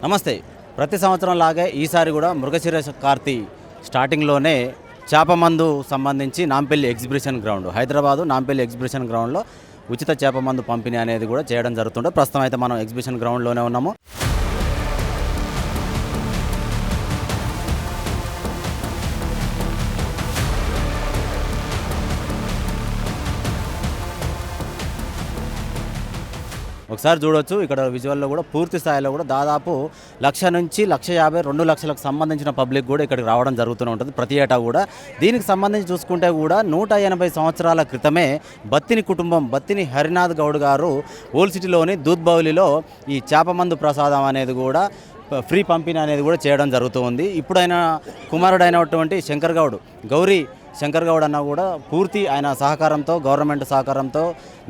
నమస్తే. ప్రతి సంవత్సరం లాగే ఈసారి కూడా మృగశిర కార్తీ స్టార్టింగ్లోనే చేప మందు సంబంధించి Nampally exhibition ground, Hyderabad Nampally exhibition గ్రౌండ్లో ఉచిత చేప మందు పంపిణీ అనేది కూడా చేయడం జరుగుతుండే. ప్రస్తుతం అయితే మనం ఎగ్జిబిషన్ గ్రౌండ్లోనే ఉన్నాము. ఒకసారి చూడవచ్చు, ఇక్కడ విజువల్లో కూడా పూర్తి స్థాయిలో కూడా దాదాపు 1,00,000 నుంచి 1,50,000 2 లక్షలకు సంబంధించిన పబ్లిక్ కూడా ఇక్కడికి రావడం జరుగుతూనే ఉంటుంది ప్రతి ఏటా కూడా. దీనికి సంబంధించి చూసుకుంటే కూడా 180 సంవత్సరాల క్రితమే బత్తిని కుటుంబం, బత్తిని హరినాథ్ గౌడ్ గారు ఓల్డ్ సిటీలోని దూద్బౌలిలో ఈ చేప మందు ప్రసాదం అనేది కూడా ఫ్రీ పంపిణీ అనేది కూడా చేయడం జరుగుతూ ఉంది. ఇప్పుడైన కుమారుడైనటువంటి శంకర్ గౌడ్, గౌరీ శంకర్ గౌడ్ అన్న కూడా పూర్తి ఆయన సహకారంతో, గవర్నమెంట్ సహకారంతో,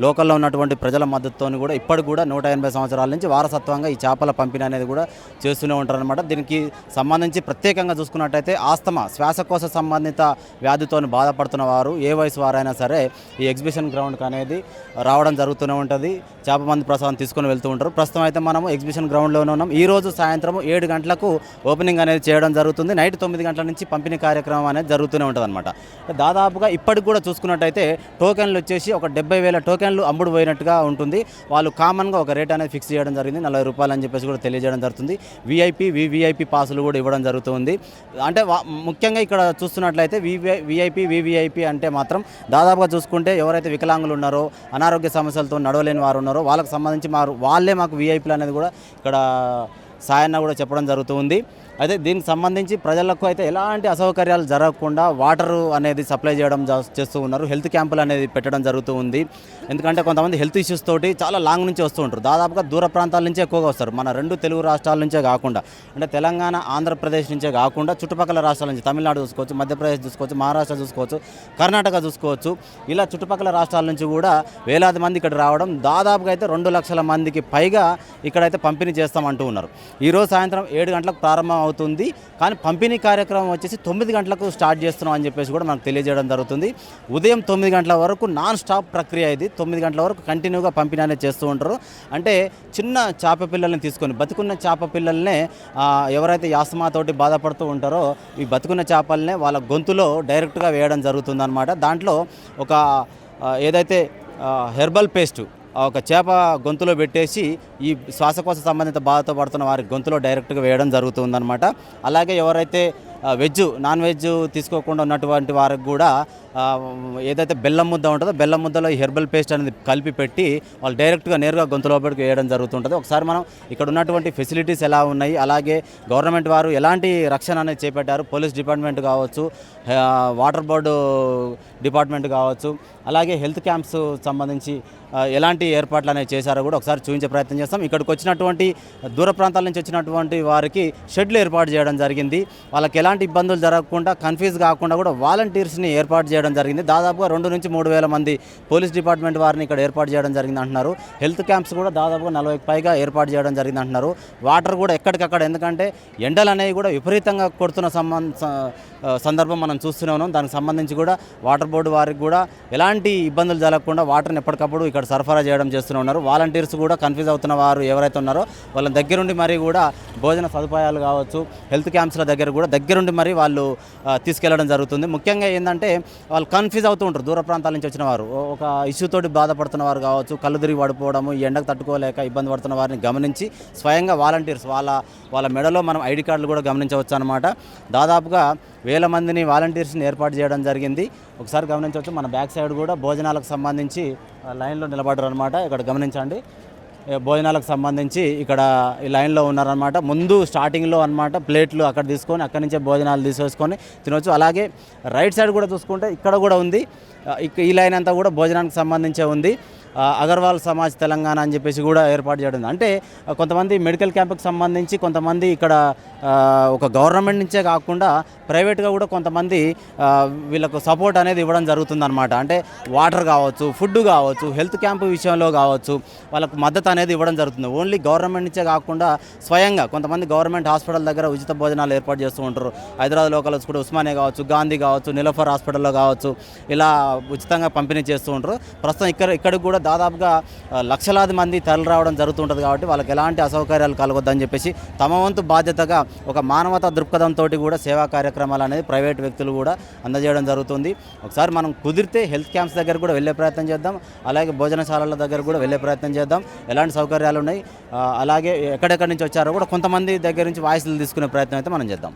లోకల్లో ఉన్నటువంటి ప్రజల మద్దతుతో కూడా ఇప్పటికి కూడా 180 సంవత్సరాల నుంచి వారసత్వంగా ఈ చేపల పంపిణీ అనేది కూడా చేస్తూనే ఉంటారనమాట. దీనికి సంబంధించి ప్రత్యేకంగా చూసుకున్నట్టయితే ఆస్తమా, శ్వాసకోశ సంబంధిత వ్యాధితో బాధపడుతున్న వారు, ఏ వయసు వారైనా సరే ఈ ఎగ్జిబిషన్ గ్రౌండ్కి అనేది రావడం జరుగుతూనే ఉంటుంది. చేప మందు ప్రసాదం తీసుకొని వెళ్తూ ఉంటారు. ప్రస్తుతం అయితే మనము ఎగ్జిబిషన్ గ్రౌండ్లోనే ఉన్నాం. ఈరోజు సాయంత్రం 7 గంటలకు ఓపెనింగ్ అనేది చేయడం జరుగుతుంది. నైట్ 9 గంటల నుంచి పంపిణీ కార్యక్రమం అనేది జరుగుతూనే ఉంటుంది అనమాట. దాదాపుగా ఇప్పటికి కూడా చూసుకున్నట్టయితే టోకెన్లు వచ్చేసి ఒక 70,000 టోకెన్లు అమ్ముడు పోయినట్టుగా ఉంటుంది. వాళ్ళు కామన్గా ఒక రేట్ అనేది ఫిక్స్ చేయడం జరిగింది, 40 రూపాయలు అని చెప్పేసి కూడా తెలియజేయడం జరుగుతుంది. విఐపి, వివిఐపి పాసులు కూడా ఇవ్వడం జరుగుతుంది. అంటే ముఖ్యంగా ఇక్కడ చూస్తున్నట్లయితే విఐపి, వివిఐపి అంటే మాత్రం దాదాపుగా చూసుకుంటే ఎవరైతే వికలాంగులు ఉన్నారో, అనారోగ్య సమస్యలతో నడవలేని వారు ఉన్నారో వాళ్ళకి సంబంధించి వాళ్ళే మాకు విఐపీలు అనేది కూడా ఇక్కడ సాయన్న కూడా చెప్పడం జరుగుతుంది. అయితే దీనికి సంబంధించి ప్రజలకు అయితే ఎలాంటి అసౌకర్యాలు జరగకుండా వాటర్ అనేది సప్లై చేయడం చేస్తూ ఉన్నారు. హెల్త్ క్యాంపులు అనేది పెట్టడం జరుగుతూ ఉంది. ఎందుకంటే కొంతమంది హెల్త్ ఇష్యూస్ తోటి చాలా లాంగ్ నుంచి వస్తూ ఉంటారు. దాదాపుగా దూర ప్రాంతాల నుంచే ఎక్కువగా వస్తారు. మన 2 తెలుగు రాష్ట్రాల నుంచే కాకుండా, అంటే తెలంగాణ, ఆంధ్రప్రదేశ్ నుంచే కాకుండా చుట్టుపక్కల రాష్ట్రాల నుంచి, తమిళనాడు చూసుకోవచ్చు, మధ్యప్రదేశ్ చూసుకోవచ్చు, మహారాష్ట్ర చూసుకోవచ్చు, కర్ణాటక చూసుకోవచ్చు, ఇలా చుట్టుపక్కల రాష్ట్రాల నుంచి కూడా వేలాది మంది ఇక్కడ రావడం, దాదాపుగా అయితే 2 లక్షల మందికి పైగా ఇక్కడైతే పంపిణీ చేస్తామంటూ ఉన్నారు. ఈరోజు సాయంత్రం 7 గంటలకు ప్రారంభం అవుతుంది. కానీ పంపిణీ కార్యక్రమం వచ్చేసి 9 గంటలకు స్టార్ట్ చేస్తున్నాం అని చెప్పేసి కూడా మనకు తెలియజేయడం జరుగుతుంది. ఉదయం 9 గంటల వరకు నాన్ స్టాప్ ప్రక్రియ ఇది. 9 గంటల వరకు కంటిన్యూగా పంపిణీ అనేది చేస్తూ ఉంటారు. అంటే చిన్న చేప పిల్లల్ని తీసుకొని, బతుకున్న చేప పిల్లల్నే ఎవరైతే యాస్మాతోటి బాధపడుతూ ఉంటారో ఈ బతుకున్న చేపలనే వాళ్ళ గొంతులో డైరెక్ట్గా వేయడం జరుగుతుందన్నమాట. దాంట్లో ఒక ఏదైతే హెర్బల్ పేస్ట్ ఒక చేప గొంతులో పెట్టేసి ఈ శ్వాసకోశ సంబంధిత బాధతో పడుతున్న వారి గొంతులో డైరెక్ట్గా వేయడం జరుగుతుందన్నమాట. అలాగే ఎవరైతే నాన్ వెజ్ తీసుకోకుండా ఉన్నటువంటి వారికి కూడా ఏదైతే బెల్లం ముద్ద ఉంటుందో బెల్లం ముద్దలో ఈ హెర్బల్ పేస్ట్ అనేది కలిపి పెట్టి వాళ్ళు డైరెక్ట్గా నేరుగా గొంతు లోపలికి వేయడం జరుగుతుంటుంది. ఒకసారి మనం ఇక్కడ ఉన్నటువంటి ఫెసిలిటీస్ ఎలా ఉన్నాయి, అలాగే గవర్నమెంట్ వారు ఎలాంటి రక్షణ అనేది చేపట్టారు, పోలీస్ డిపార్ట్మెంట్ కావచ్చు, వాటర్ బోర్డు డిపార్ట్మెంట్ కావచ్చు, అలాగే హెల్త్ క్యాంప్స్ సంబంధించి ఎలాంటి ఏర్పాట్లు అనేవి చేశారో కూడా ఒకసారి చూపించే ప్రయత్నం చేస్తాం. ఇక్కడికి వచ్చినటువంటి దూర ప్రాంతాల నుంచి వచ్చినటువంటి వారికి షెడ్లు ఏర్పాటు చేయడం జరిగింది. వాళ్ళకి ఎలాంటి ఇబ్బందులు జరగకుండా, కన్ఫ్యూజ్ కాకుండా కూడా వాలంటీర్స్ని ఏర్పాటు చేయడం జరిగింది. దాదాపుగా 2 నుంచి 3,000 మంది పోలీస్ డిపార్ట్మెంట్ వారిని ఇక్కడ ఏర్పాటు చేయడం జరిగింది అంటున్నారు. హెల్త్ క్యాంప్స్ కూడా దాదాపుగా 40కి పైగా ఏర్పాటు చేయడం జరిగింది అంటున్నారు. వాటర్ కూడా ఎక్కడికక్కడ, ఎందుకంటే ఎండలు అనేవి కూడా విపరీతంగా కొడుతున్న సందర్భం మనం చూస్తూనే ఉన్నాం. దానికి సంబంధించి కూడా వాటర్ బోర్డు వారికి కూడా ఎలాంటి ఇబ్బందులు జరగకుండా వాటర్ని ఎప్పటికప్పుడు ఇక్కడ సరఫరా చేయడం చేస్తూనే ఉన్నారు. వాలంటీర్స్ కూడా కన్ఫ్యూజ్ అవుతున్న వారు ఎవరైతే ఉన్నారో వాళ్ళ దగ్గరుండి మరి కూడా భోజన సదుపాయాలు కావచ్చు, హెల్త్ క్యాంప్స్ల దగ్గరుండి మరి వాళ్ళు తీసుకెళ్లడం జరుగుతుంది. ముఖ్యంగా ఏంటంటే వాళ్ళు కన్ఫ్యూజ్ అవుతూ ఉంటారు. దూర ప్రాంతాల నుంచి వచ్చిన వారు ఒక ఇష్యూతోటి బాధపడుతున్న వారు కావచ్చు, కళ్ళు తిరిగి పడిపోవడము, ఈ ఎండకు తట్టుకోలేక ఇబ్బంది పడుతున్న వారిని గమనించి స్వయంగా వాలంటీర్స్ వాళ్ళ మెడలో మనం ఐడి కార్డులు కూడా గమనించవచ్చు అనమాట. దాదాపుగా 1000 మందిని వాలంటీర్స్ని ఏర్పాటు చేయడం జరిగింది. ఒకసారి గమనించవచ్చు, మన బ్యాక్ సైడ్ కూడా భోజనాలకు సంబంధించి లైన్లో నిలబడ్డారు అనమాట. ఇక్కడ గమనించండి, భోజనాలకు సంబంధించి ఇక్కడ ఈ లైన్లో ఉన్నారనమాట. ముందు స్టార్టింగ్లో అనమాట ప్లేట్లు అక్కడ తీసుకొని అక్కడి నుంచే భోజనాలు తీసేసుకొని తినవచ్చు. అలాగే రైట్ సైడ్ కూడా చూసుకుంటే ఇక్కడ కూడా ఉంది. ఈ లైన్ అంతా కూడా భోజనానికి సంబంధించే ఉంది. అగర్వాల్ సమాజ్ తెలంగాణ అని చెప్పేసి కూడా ఏర్పాటు చేయడం. అంటే కొంతమంది మెడికల్ క్యాంపుకి సంబంధించి, కొంతమంది ఇక్కడ ఒక గవర్నమెంట్ నుంచే కాకుండా ప్రైవేట్గా కూడా కొంతమంది వీళ్ళకు సపోర్ట్ అనేది ఇవ్వడం జరుగుతుందన్నమాట. అంటే వాటర్ కావచ్చు, ఫుడ్ కావచ్చు, హెల్త్ క్యాంపు విషయంలో కావచ్చు, వాళ్ళకు మద్దతు అనేది ఇవ్వడం జరుగుతుంది. ఓన్లీ గవర్నమెంట్ నుంచే కాకుండా స్వయంగా కొంతమంది గవర్నమెంట్ హాస్పిటల్ దగ్గర ఉచిత భోజనాలు ఏర్పాటు చేస్తూ ఉంటారు. హైదరాబాద్ లోకల్స్ కూడా ఉస్మానియా కావచ్చు, గాంధీ కావచ్చు, నిలఫర్ హాస్పిటల్లో కావచ్చు, ఇలా ఉచితంగా పంపిణీ చేస్తూ ఉంటారు. ప్రస్తుతం ఇక్కడికి కూడా దాదాపుగా లక్షలాది మంది తరలి రావడం జరుగుతుంటుంది కాబట్టి వాళ్ళకి ఎలాంటి అసౌకర్యాలు కలగొద్దని చెప్పేసి తమ వంతు బాధ్యతగా ఒక మానవతా దృక్పథంతో కూడా సేవా కార్యక్రమాలు అనేది ప్రైవేట్ వ్యక్తులు కూడా అందజేయడం జరుగుతుంది. ఒకసారి మనం కుదిరితే హెల్త్ క్యాంప్స్ దగ్గర కూడా వెళ్ళే ప్రయత్నం చేద్దాం, అలాగే భోజనశాలల దగ్గర కూడా వెళ్ళే ప్రయత్నం చేద్దాం. ఎలాంటి సౌకర్యాలు ఉన్నాయి, అలాగే ఎక్కడెక్కడి నుంచి వచ్చారో కూడా కొంతమంది దగ్గర నుంచి వాయిస్లు తీసుకునే ప్రయత్నం అయితే మనం చేద్దాం.